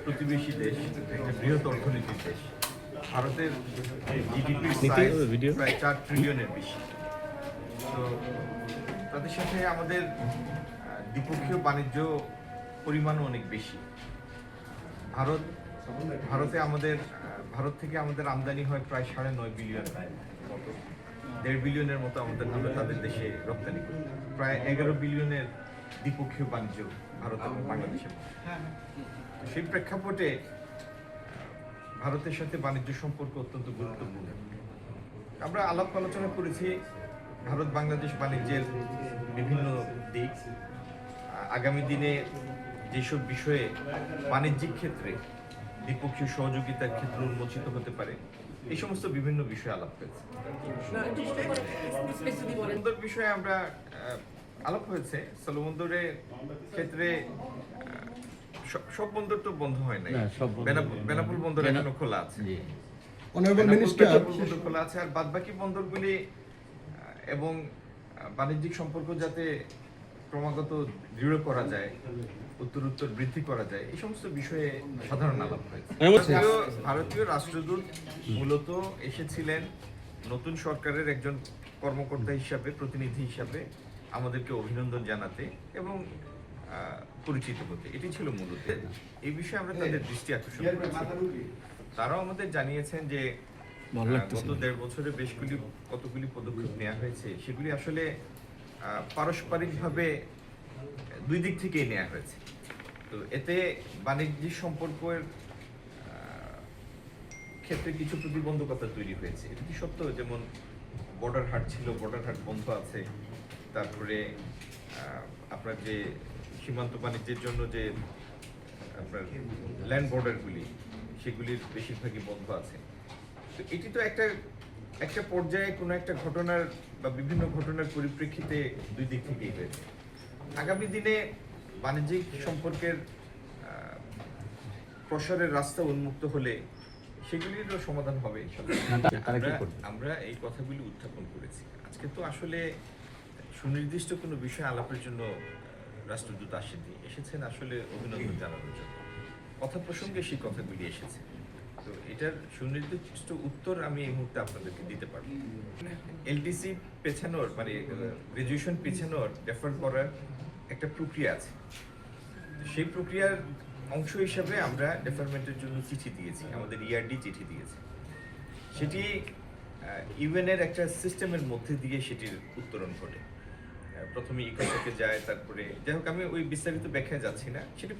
প্রতিবেশী দেশ, একটা বৃহৎ অর্থনীতির দেশ। ভারতের জিডিপির সাইজ প্রায় 4 ট্রিলিয়নের বেশি। তো তাদের সাথে আমাদের দ্বিপক্ষীয় বাণিজ্য পরিমাণও অনেক বেশি। ভারত থেকে আমাদের আমদানি হয় প্রায় 9.5 বিলিয়ন মতো, 1.5 বিলিয়নের মতো আমরা তাদের দেশে রপ্তানি করি। প্রায় 11 বিলিয়নের দ্বিপক্ষীয় বাণিজ্য ভারত এবং বাংলাদেশের মধ্যে। সেই প্রেক্ষাপটে ভারতের সাথে বাণিজ্য সম্পর্ক অত্যন্ত গুরুত্বপূর্ণ। আমরা আলাপ আলোচনা করেছি ভারত বাংলাদেশ বাণিজ্যের বিভিন্ন দিক, আগামী দিনে যেসব বিষয়ে বাণিজ্যিক ক্ষেত্রে দ্বিপক্ষীয় সহযোগিতার ক্ষেত্র উন্মোচিত হতে পারে, এই সমস্ত বিভিন্ন বিষয়ে আলাপ হয়েছে। বন্দর বিষয়ে আমরা আলাপ হয়েছে। স্থলবন্দরের ক্ষেত্রে সব বন্দর তো বন্ধ হয় নাই, বেনাপোল বন্দর এখনো খোলা আছে, বন্দর খোলা আছে, আর বাদবাকি বন্দরগুলি এবং বাণিজ্যিক সম্পর্ক যাতে ক্রমাগত দৃঢ় করা যায়, উত্তর বৃদ্ধি করা যায়, এই সমস্ত বিষয়ে সাধারণ আলাপ হয়েছে। ভারতীয় রাষ্ট্রদূত মূলত এসেছিলেন নতুন সরকারের একজন কর্মকর্তা হিসাবে, প্রতিনিধি হিসাবে আমাদেরকে অভিনন্দন জানাতে এবং পরিচিত হতে, এটি ছিল মূলত। এই বিষয়ে আমরা তাদের দৃষ্টি আকর্ষণ করেছি। তারাও আমাদের জানিয়েছেন যে গত 1.5 বছরে কতগুলি পদক্ষেপ নেওয়া হয়েছে, সেগুলি আসলে পারস্পরিকভাবে দুই দিক থেকেই নেওয়া হয়েছে। তো এতে বাণিজ্যিক সম্পর্কের ক্ষেত্রে কিছু প্রতিবন্ধকতা তৈরি হয়েছে, এটা কি সত্য। যেমন বর্ডার হাট ছিল, বর্ডার হাট বন্ধ আছে। তারপরে আপনার যে সীমান্ত বাণিজ্যের জন্য যে আপনার ল্যান্ড বর্ডারগুলি, সেগুলির বেশিরভাগই বন্ধ আছে। তো এটি তো একটা পর্যায়ে কোনো একটা ঘটনার বা বিভিন্ন ঘটনার পরিপ্রেক্ষিতে দুই দিক থেকেই হয়েছে। আগামী দিনে বাণিজ্যিক সম্পর্কের প্রসারের রাস্তা উন্মুক্ত হলে সেগুলিরও সমাধান হবে। আমরা এই কথাগুলি উত্থাপন করেছি। আজকে তো আসলে সুনির্দিষ্ট কোনো বিষয় আলাপের জন্য রাষ্ট্রদূত আসেননি, এসেছেন আসলে অভিনন্দন জানানোর জন্য। কথা প্রসঙ্গে সেই কথাগুলি এসেছে। তো এটার সুনির্দিষ্ট উত্তর আমি এই মুহূর্তে আপনাদেরকে দিতে পারবো। এলটিসি পেছানোর মানে গ্রাজুয়েশন পেছানোর রেফার করার একটা প্রক্রিয়া আছে। সেই প্রক্রিয়ার অংশ হিসাবে আমরা ডেফারমেন্টের জন্য চিঠি দিয়েছি, আমাদের ইআরডি চিঠি দিয়েছি। সেটি ইউএনের একটা সিস্টেমের মধ্যে দিয়ে সেটির উত্তরণ ঘটে। প্রথমে ইকো থেকে যায়, তারপরে যাই হোক আমি ওই বিস্তারিত ব্যাখ্যায় যাচ্ছি না, সেটি